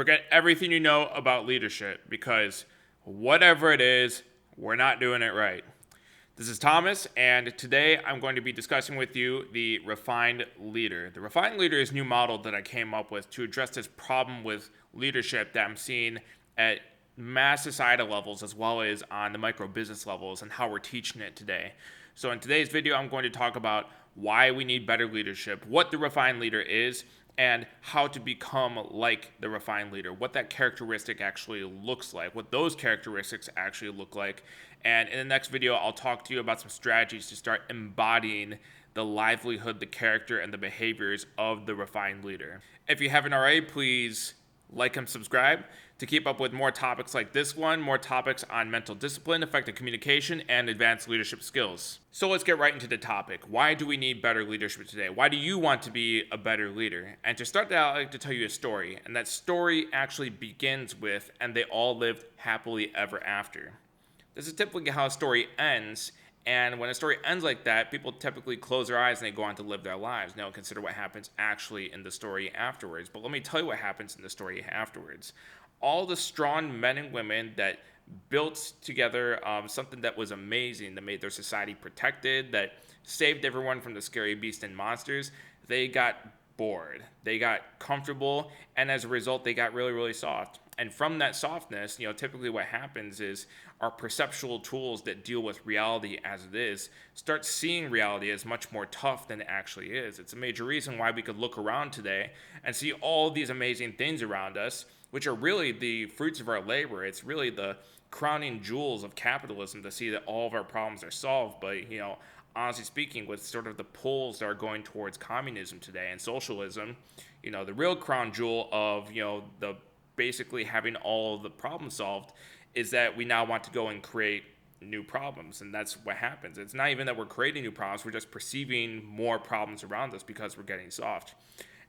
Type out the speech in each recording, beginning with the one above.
Forget everything you know about leadership because whatever it is, we're not doing it right. This is Thomas, and today I'm going to be discussing with you the refined leader. The refined leader is a new model that I came up with to address this problem with leadership that I'm seeing at mass societal levels as well as on the micro business levels and how we're teaching it today. So in today's video, I'm going to talk about why we need better leadership, what the refined leader is, and how to become like the refined leader, what that characteristic actually looks like, what those characteristics actually look like. And in the next video, I'll talk to you about some strategies to start embodying the livelihood, the character, and the behaviors of the refined leader. If you haven't already, please like and subscribe to keep up with more topics like this one, more topics on mental discipline, effective communication, and advanced leadership skills. So let's get right into the topic. Why do we need better leadership today? Why do you want to be a better leader? And to start that, I'd like to tell you a story. And that story actually begins with, and they all lived happily ever after. This is typically how a story ends. And when a story ends like that, people typically close their eyes and they go on to live their lives. They don't consider what happens actually in the story afterwards. But let me tell you what happens in the story afterwards. All the strong men and women that built together something that was amazing, that made their society protected, that saved everyone from the scary beasts and monsters, they got bored. They got comfortable, and as a result, they got really, really soft. And from that softness, typically what happens is our perceptual tools that deal with reality as it is start seeing reality as much more tough than it actually is. It's a major reason why we could look around today and see all these amazing things around us, which are really the fruits of our labor. It's really the crowning jewels of capitalism to see that all of our problems are solved. But, honestly speaking, with sort of the pulls that are going towards communism today and socialism, the real crown jewel of, the basically having all the problems solved is that we now want to go and create new problems. And that's what happens. It's not even that we're creating new problems. We're just perceiving more problems around us because we're getting soft.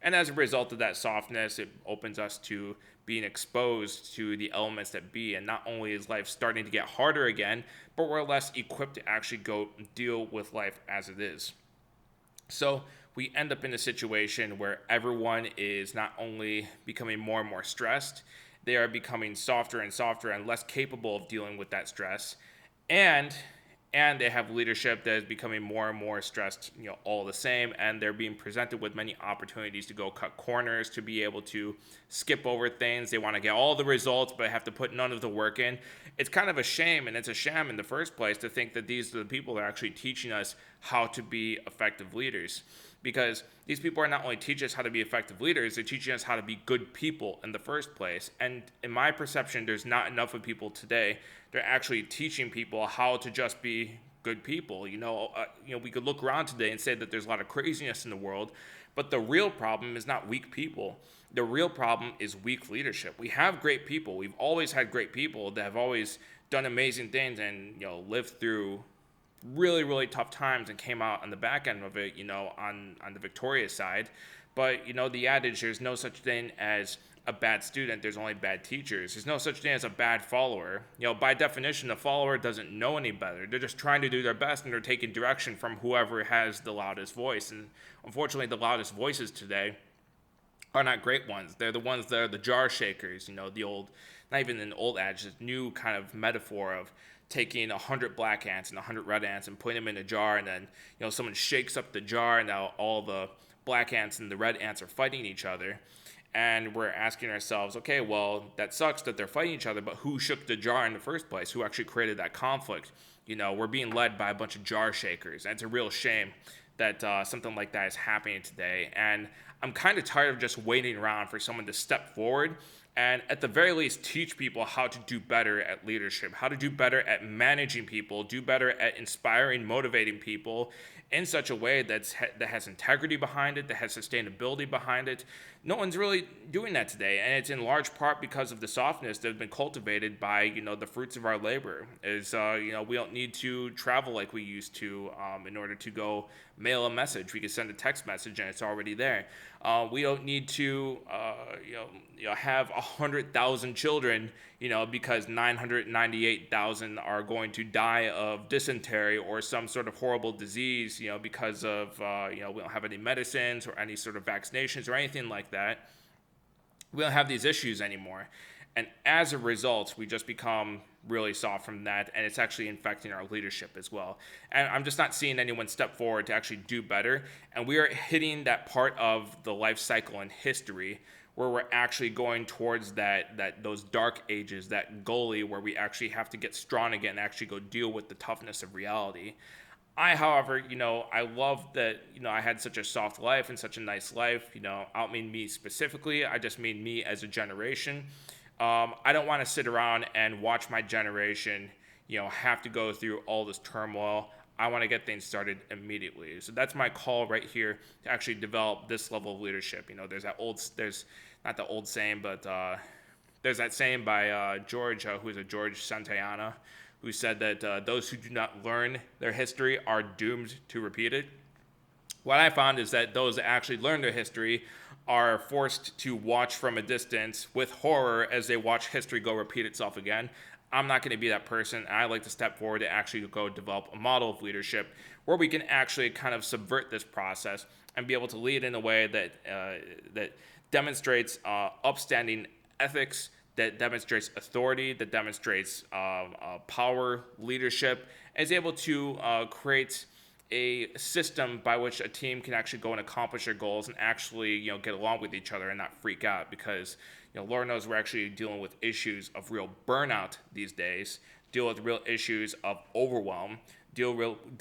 And as a result of that softness, it opens us to being exposed to the elements that be. And not only is life starting to get harder again, but we're less equipped to actually go deal with life as it is. So we end up in a situation where everyone is not only becoming more and more stressed, they are becoming softer and softer and less capable of dealing with that stress. And they have leadership that is becoming more and more stressed, all the same, and they're being presented with many opportunities to go cut corners, to be able to skip over things. They want to get all the results, but have to put none of the work in. It's kind of a shame, and it's a sham in the first place to think that these are the people that are actually teaching us how to be effective leaders. Because these people are not only teaching us how to be effective leaders, they're teaching us how to be good people in the first place. And in my perception, there's not enough of people today that are actually teaching people how to just be good people. We could look around today and say that there's a lot of craziness in the world, but the real problem is not weak people. The real problem is weak leadership. We have great people. We've always had great people that have always done amazing things and, lived through really, really tough times and came out on the back end of it, on the victorious side. But, the adage, there's no such thing as a bad student, there's only bad teachers. There's no such thing as a bad follower. By definition, a follower doesn't know any better. They're just trying to do their best, and they're taking direction from whoever has the loudest voice. And unfortunately, the loudest voices today are not great ones. They're the ones that are the jar shakers, the old, not even an old adage, this new kind of metaphor of taking 100 black ants and 100 red ants and putting them in a jar, and then, someone shakes up the jar, and now all the black ants and the red ants are fighting each other. And we're asking ourselves, okay, well, that sucks that they're fighting each other, but who shook the jar in the first place? Who actually created that conflict? We're being led by a bunch of jar shakers. And it's a real shame that something like that is happening today. And I'm kind of tired of just waiting around for someone to step forward and at the very least teach people how to do better at leadership, how to do better at managing people, do better at inspiring, motivating people in such a way that has integrity behind it, that has sustainability behind it. No one's really doing that today, and it's in large part because of the softness that has been cultivated by, the fruits of our labor. We don't need to travel like we used to in order to go mail a message. We can send a text message and it's already there. We don't need to, have 100,000 children, because 998,000 are going to die of dysentery or some sort of horrible disease, because of, we don't have any medicines or any sort of vaccinations or anything like that. we don't have these issues anymore. And as a result, we just become really soft from that, and it's actually infecting our leadership as well. And I'm just not seeing anyone step forward to actually do better. And we are hitting that part of the life cycle in history where we're actually going towards those dark ages, that gully where we actually have to get strong again and actually go deal with the toughness of reality. However, I love that, I had such a soft life and such a nice life. I don't mean me specifically. I just mean me as a generation. I don't want to sit around and watch my generation, have to go through all this turmoil. I want to get things started immediately. So that's my call right here to actually develop this level of leadership. There's not the old saying, but there's that saying by George, who is a George Santayana, who said that those who do not learn their history are doomed to repeat it. What I found is that those that actually learn their history are forced to watch from a distance with horror as they watch history go repeat itself again. I'm not going to be that person. I like to step forward to actually go develop a model of leadership where we can actually kind of subvert this process and be able to lead in a way that demonstrates upstanding ethics, that demonstrates authority, that demonstrates power, leadership, and is able to create a system by which a team can actually go and accomplish their goals and actually, get along with each other and not freak out, because, Lord knows we're actually dealing with issues of real burnout these days, deal with real issues of overwhelm,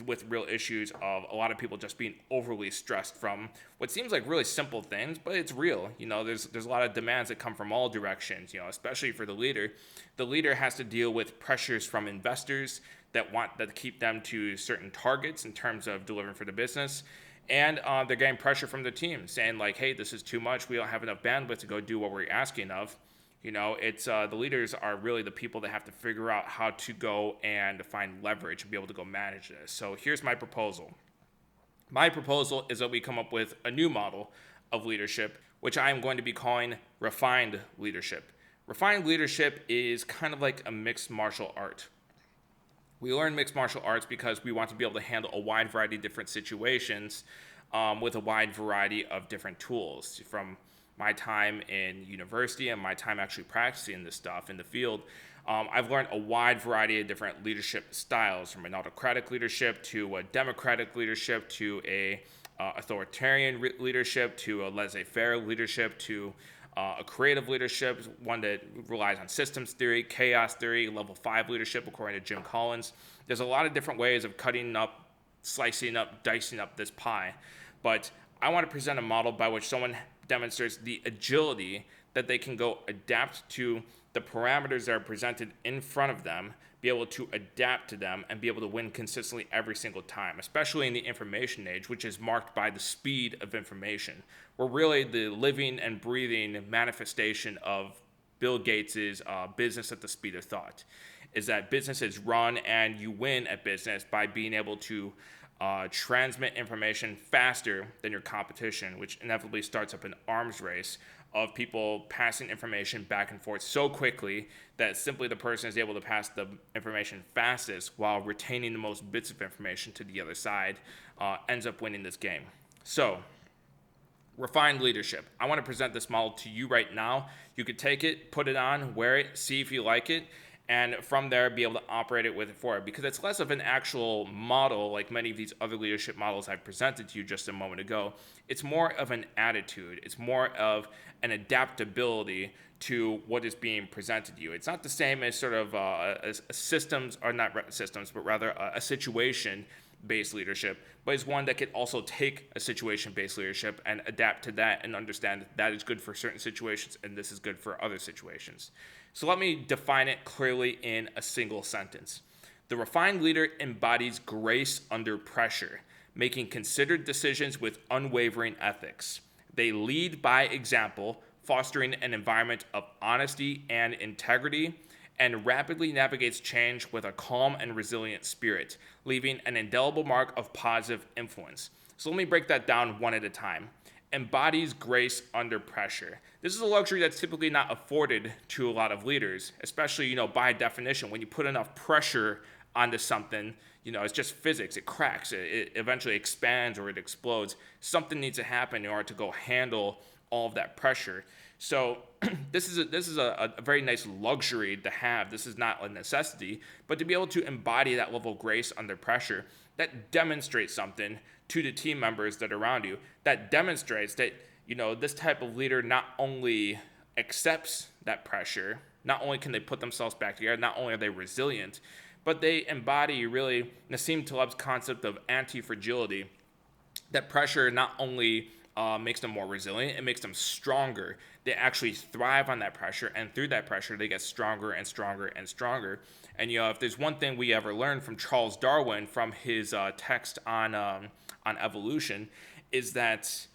with real issues of a lot of people just being overly stressed from what seems like really simple things, but it's real. There's a lot of demands that come from all directions, especially for the leader. The leader has to deal with pressures from investors that keep them to certain targets in terms of delivering for the business. And they're getting pressure from the team saying like, hey, this is too much. We don't have enough bandwidth to go do what we're asking of. It's the leaders are really the people that have to figure out how to go and find leverage and be able to go manage this. So here's my proposal. My proposal is that we come up with a new model of leadership, which I am going to be calling refined leadership. Refined leadership is kind of like a mixed martial art. We learn mixed martial arts because we want to be able to handle a wide variety of different situations with a wide variety of different tools. From my time in university and my time actually practicing this stuff in the field, I've learned a wide variety of different leadership styles, from an autocratic leadership to a democratic leadership to a authoritarian leadership to a laissez-faire leadership to a creative leadership, one that relies on systems theory, chaos theory, level 5 leadership, according to Jim Collins. There's a lot of different ways of cutting up, slicing up, dicing up this pie. But I want to present a model by which someone demonstrates the agility that they can go adapt to the parameters that are presented in front of them, be able to adapt to them, and be able to win consistently every single time, especially in the information age, which is marked by the speed of information. We're really the living and breathing manifestation of Bill Gates' business at the speed of thought, is that business is run and you win at business by being able to transmit information faster than your competition, which inevitably starts up an arms race of people passing information back and forth so quickly that simply the person is able to pass the information fastest while retaining the most bits of information to the other side ends up winning this game. So, refined leadership. I want to present this model to you right now. You could take it, put it on, wear it, see if you like it, and from there be able to operate it with it forward, because it's less of an actual model like many of these other leadership models I presented to you just a moment ago. It's more of an attitude. It's more of an adaptability to what is being presented to you. It's not the same as sort of a systems, or not systems, but rather a situation-based leadership, but it's one that can also take a situation-based leadership and adapt to that and understand that is good for certain situations and this is good for other situations. So let me define it clearly in a single sentence. The refined leader embodies grace under pressure, making considered decisions with unwavering ethics. They lead by example, fostering an environment of honesty and integrity, and rapidly navigates change with a calm and resilient spirit, leaving an indelible mark of positive influence. So let me break that down one at a time. Embodies grace under pressure. This is a luxury that's typically not afforded to a lot of leaders, especially, by definition, when you put enough pressure onto something, it's just physics. It cracks. It eventually expands or it explodes. Something needs to happen in order to go handle all of that pressure. So this is a very nice luxury to have. This is not a necessity, but to be able to embody that level of grace under pressure, that demonstrates something to the team members that are around you. That demonstrates that this type of leader not only accepts that pressure, not only can they put themselves back together, not only are they resilient, but they embody really Nassim Taleb's concept of anti-fragility. That pressure not only makes them more resilient, it makes them stronger. They actually thrive on that pressure, and through that pressure, they get stronger and stronger and stronger. And if there's one thing we ever learned from Charles Darwin, from his text on evolution, is that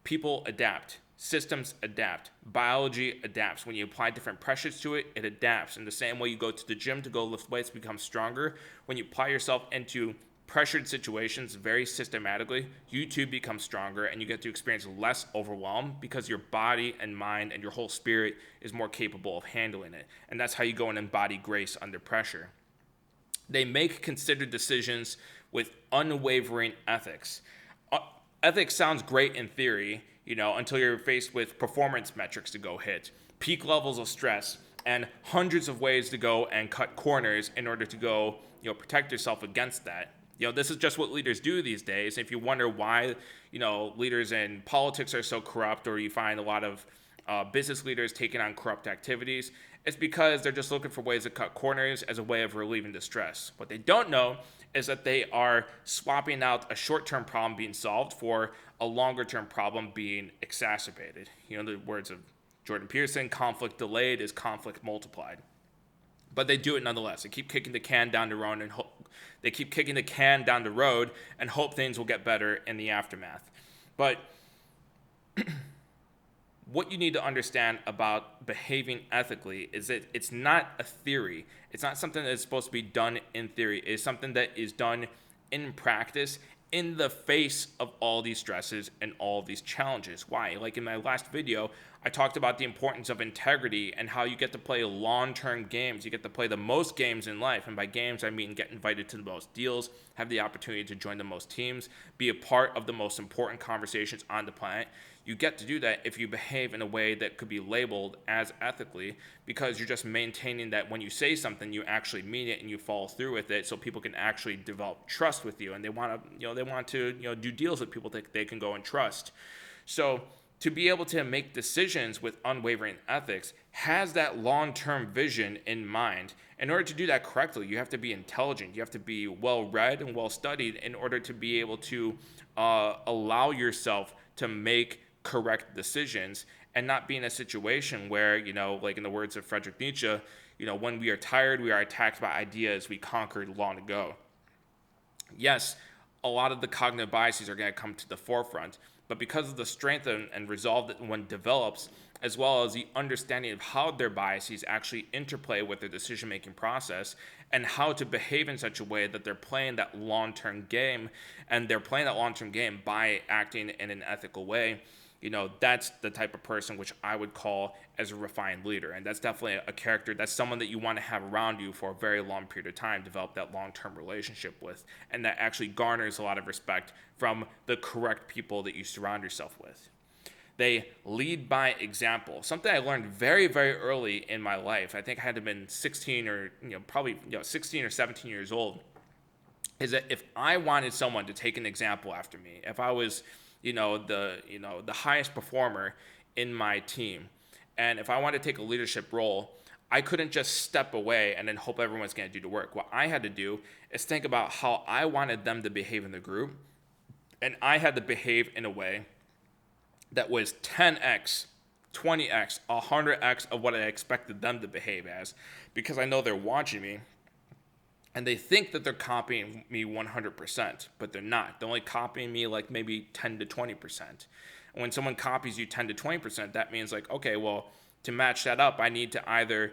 people adapt. Systems adapt. Biology adapts. When you apply different pressures to it, it adapts. In the same way you go to the gym to go lift weights, become stronger. When you apply yourself into pressured situations very systematically, you too become stronger, and you get to experience less overwhelm because your body and mind and your whole spirit is more capable of handling it. And that's how you go and embody grace under pressure. They make considered decisions with unwavering ethics. Ethics sounds great in theory, until you're faced with performance metrics to go hit, peak levels of stress, and hundreds of ways to go and cut corners in order to go, protect yourself against that. This is just what leaders do these days. If you wonder why, leaders in politics are so corrupt, or you find a lot of business leaders taking on corrupt activities, it's because they're just looking for ways to cut corners as a way of relieving the stress. What they don't know is that they are swapping out a short-term problem being solved for a longer-term problem being exacerbated. The words of Jordan Peterson, conflict delayed is conflict multiplied. But they do it nonetheless. They keep kicking the can down the road and hope things will get better in the aftermath. But what you need to understand about behaving ethically is that it's not a theory. It's not something that's supposed to be done in theory. It's something that is done in practice in the face of all these stresses and all these challenges. Why? Like in my last video, I talked about the importance of integrity and how you get to play long-term games. You get to play the most games in life. And by games, I mean get invited to the most deals, have the opportunity to join the most teams, be a part of the most important conversations on the planet. You get to do that if you behave in a way that could be labeled as ethically, because you're just maintaining that when you say something, you actually mean it and you follow through with it, so people can actually develop trust with you, and they want to do deals with people that they can go and trust. So to be able to make decisions with unwavering ethics has that long-term vision in mind. In order to do that correctly, you have to be intelligent. You have to be well-read and well-studied in order to be able to allow yourself to make correct decisions and not be in a situation where, like in the words of Friedrich Nietzsche, when we are tired, we are attacked by ideas we conquered long ago. Yes, a lot of the cognitive biases are going to come to the forefront, but because of the strength and resolve that one develops, as well as the understanding of how their biases actually interplay with their decision-making process and how to behave in such a way that they're playing that long-term game, and they're playing that long-term game by acting in an ethical way, that's the type of person which I would call as a refined leader. And that's definitely a character, that's someone that you want to have around you for a very long period of time, develop that long-term relationship with, and that actually garners a lot of respect from the correct people that you surround yourself with. They lead by example. Something I learned very, very early in my life. I think I had to have been 16 or 16 or 17 years old. Is that if I wanted someone to take an example after me, if I was, the highest performer in my team, and if I wanted to take a leadership role, I couldn't just step away and then hope everyone's going to do the work. What I had to do is think about how I wanted them to behave in the group, and I had to behave in a way that was 10x, 20x, 100x of what I expected them to behave as, because I know they're watching me, and they think that they're copying me 100%, but they're not. They're only copying me like maybe 10 to 20%. And when someone copies you 10 to 20%, that means like, okay, well, to match that up, I need to either,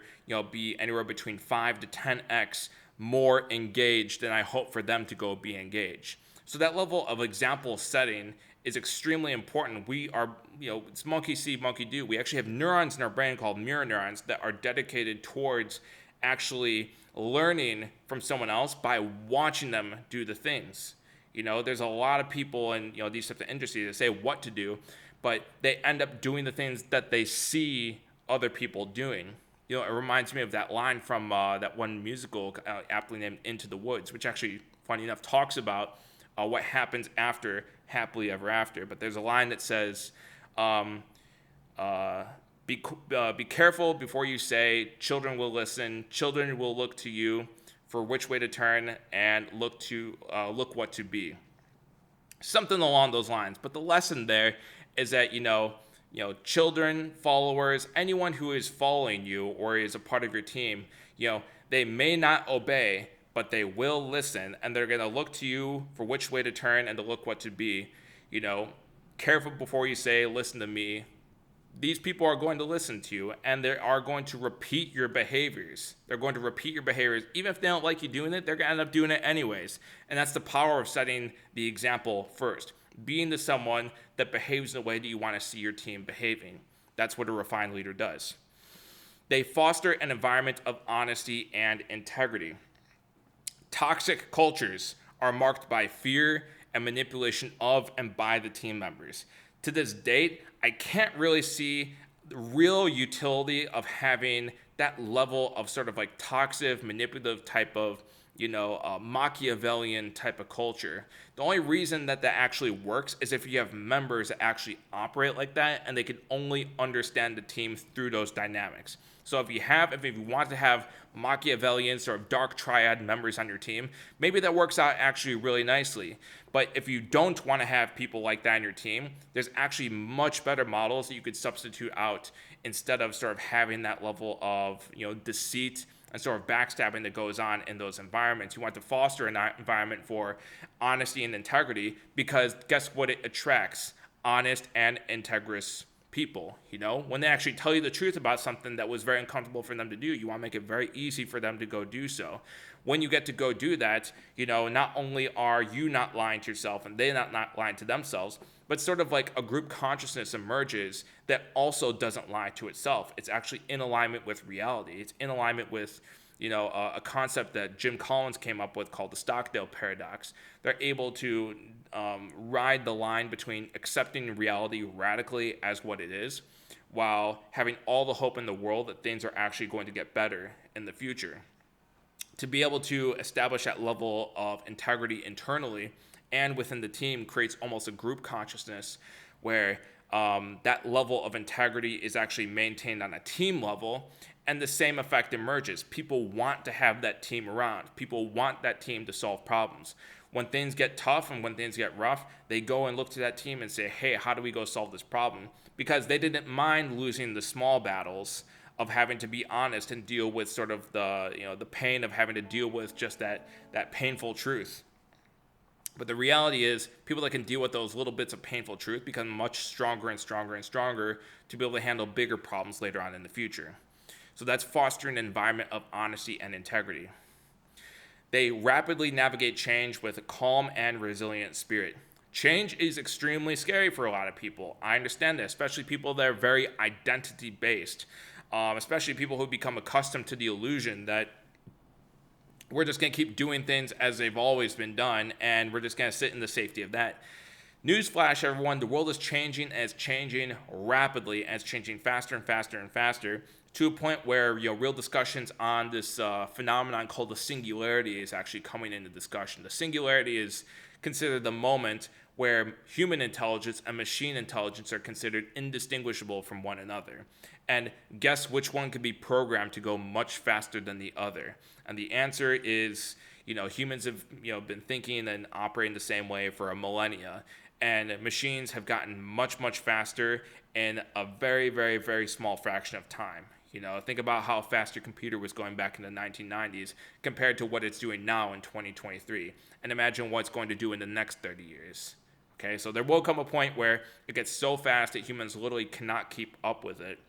be anywhere between 5 to 10x more engaged than I hope for them to go be engaged. So that level of example setting is extremely important. We are, it's monkey see, monkey do. We actually have neurons in our brain called mirror neurons that are dedicated towards actually learning from someone else by watching them do the things. There's a lot of people in these types of industries that say what to do, but they end up doing the things that they see other people doing. It reminds me of that line from that one musical aptly named Into the Woods, which actually, funny enough, talks about what happens after Happily Ever After. But there's a line that says, um, uh, be careful before you say, children will listen, children will look to you for which way to turn and look what to be. Something along those lines. But the lesson there is that, children, followers, anyone who is following you or is a part of your team, they may not obey, but they will listen, and they're going to look to you for which way to turn and to look what to be. Careful before you say, listen to me. These people are going to listen to you, and they are going to repeat your behaviors. They're going to repeat your behaviors. Even if they don't like you doing it, they're going to end up doing it anyways. And that's the power of setting the example first. Being the someone that behaves in the way that you want to see your team behaving. That's what a refined leader does. They foster an environment of honesty and integrity. Toxic cultures are marked by fear and manipulation of and by the team members. To this date, I can't really see the real utility of having that level of sort of like toxic, manipulative type of, Machiavellian type of culture. The only reason that actually works is if you have members that actually operate like that and they can only understand the team through those dynamics. So if you want to have Machiavellian sort of dark triad members on your team, maybe that works out actually really nicely. But if you don't want to have people like that on your team, there's actually much better models that you could substitute out instead of sort of having that level of, deceit and sort of backstabbing that goes on in those environments. You want to foster an environment for honesty and integrity, because guess what it attracts? Honest and integrous people. When they actually tell you the truth about something that was very uncomfortable for them to do, you want to make it very easy for them to go do so. When you get to go do that, not only are you not lying to yourself and they not lying to themselves, but sort of like a group consciousness emerges that also doesn't lie to itself. It's actually in alignment with reality. It's in alignment with a concept that Jim Collins came up with called the Stockdale paradox. They're able to ride the line between accepting reality radically as what it is, while having all the hope in the world that things are actually going to get better in the future. To be able to establish that level of integrity internally and within the team creates almost a group consciousness where that level of integrity is actually maintained on a team level, and the same effect emerges. People want to have that team around. People want that team to solve problems. When things get tough and when things get rough, they go and look to that team and say, hey, how do we go solve this problem? Because they didn't mind losing the small battles of having to be honest and deal with sort of the pain of having to deal with just that painful truth. But the reality is, people that can deal with those little bits of painful truth become much stronger and stronger and stronger to be able to handle bigger problems later on in the future. So that's fostering an environment of honesty and integrity. They rapidly navigate change with a calm and resilient spirit. Change is extremely scary for a lot of people. I understand that, especially people that are very identity-based, especially people who become accustomed to the illusion that we're just going to keep doing things as they've always been done, and we're just going to sit in the safety of that. Newsflash, everyone, the world is changing, and it's changing rapidly, and it's changing faster and faster and faster, to a point where real discussions on this phenomenon called the singularity is actually coming into discussion. The singularity is considered the moment where human intelligence and machine intelligence are considered indistinguishable from one another. And guess which one could be programmed to go much faster than the other? And the answer is, humans have been thinking and operating the same way for a millennia. And machines have gotten much, much faster in a very, very, very small fraction of time. Think about how fast your computer was going back in the 1990s compared to what it's doing now in 2023. And imagine what it's going to do in the next 30 years. Okay, so there will come a point where it gets so fast that humans literally cannot keep up with it.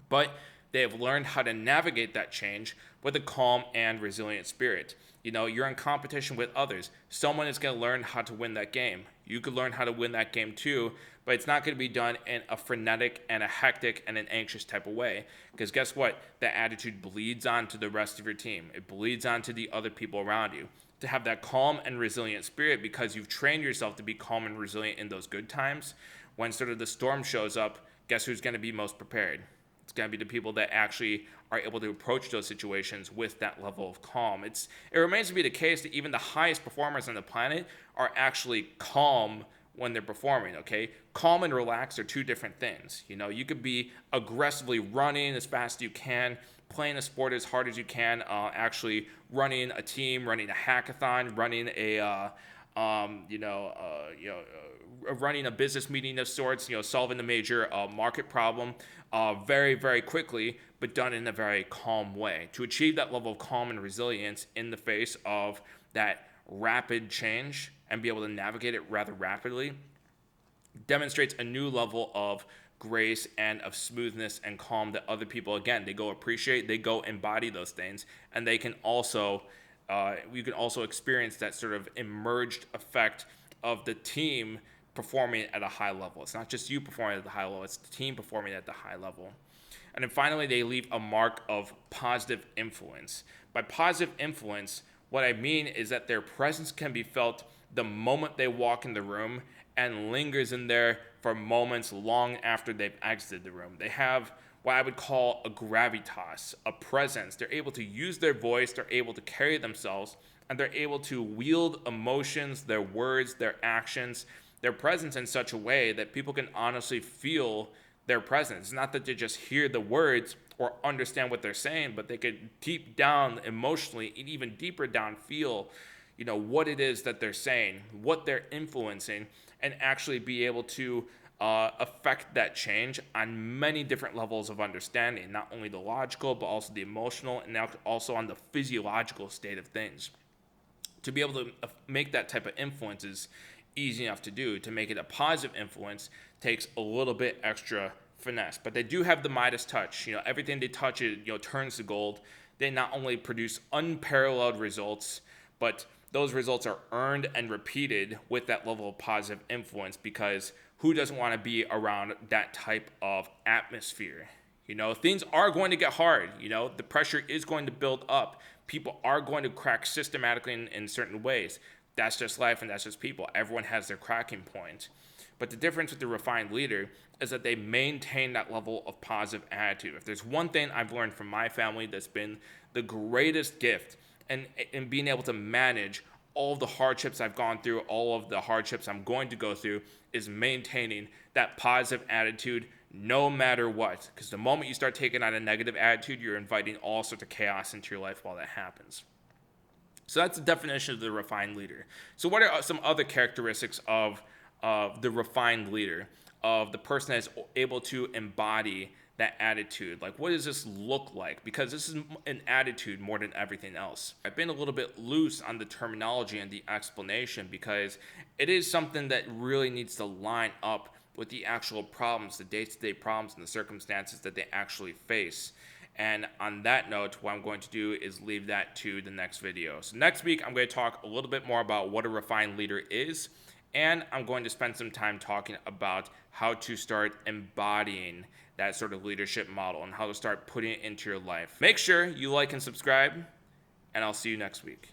But they have learned how to navigate that change with a calm and resilient spirit. You're in competition with others. Someone is going to learn how to win that game. You could learn how to win that game too, but it's not going to be done in a frenetic and a hectic and an anxious type of way. Because guess what? That attitude bleeds on to the rest of your team. It bleeds on to the other people around you. To have that calm and resilient spirit, because you've trained yourself to be calm and resilient in those good times, when sort of the storm shows up, guess who's going to be most prepared? It's going to be the people that actually are able to approach those situations with that level of calm. It remains to be the case that even the highest performers on the planet are actually calm when they're performing, okay? Calm and relaxed are two different things. You know, you could be aggressively running as fast as you can, playing a sport as hard as you can, actually running a team, running a hackathon, running running a business meeting of sorts, solving a major market problem very, very quickly, but done in a very calm way. To achieve that level of calm and resilience in the face of that rapid change and be able to navigate it rather rapidly demonstrates a new level of grace and of smoothness and calm that other people, again, they go appreciate, they go embody those things, and they can also, you can also experience that sort of emerged effect of the team performing at a high level. It's not just you performing at the high level, it's the team performing at the high level. And then finally, they leave a mark of positive influence. By positive influence, what I mean is that their presence can be felt the moment they walk in the room and lingers in there for moments long after they've exited the room. They have what I would call a gravitas, a presence. They're able to use their voice, they're able to carry themselves, and they're able to wield emotions, their words, their actions, their presence in such a way that people can honestly feel their presence. It's not that they just hear the words or understand what they're saying, but they could deep down emotionally and even deeper down feel, what it is that they're saying, what they're influencing, and actually be able to affect that change on many different levels of understanding, not only the logical, but also the emotional, and now also on the physiological state of things. To be able to make that type of influence is easy enough to do. To make it a positive influence takes a little bit extra finesse, but they do have the Midas touch. Everything they touch, it turns to gold. They not only produce unparalleled results, but those results are earned and repeated with that level of positive influence, because who doesn't want to be around that type of atmosphere? Things are going to get hard. The pressure is going to build up. People are going to crack systematically in certain ways. That's just life and that's just people. Everyone has their cracking point. But the difference with the refined leader is that they maintain that level of positive attitude. If there's one thing I've learned from my family that's been the greatest gift, and being able to manage all of the hardships I've gone through, all of the hardships I'm going to go through, is maintaining that positive attitude no matter what. Because the moment you start taking on a negative attitude, you're inviting all sorts of chaos into your life while that happens. So that's the definition of the refined leader. So what are some other characteristics of the refined leader, of the person that's able to embody that attitude? Like, what does this look like? Because this is an attitude more than everything else. I've been a little bit loose on the terminology and the explanation because it is something that really needs to line up with the actual problems, the day-to-day problems and the circumstances that they actually face. And on that note, what I'm going to do is leave that to the next video. So next week, I'm going to talk a little bit more about what a refined leader is, and I'm going to spend some time talking about how to start embodying that sort of leadership model and how to start putting it into your life. Make sure you like and subscribe, and I'll see you next week.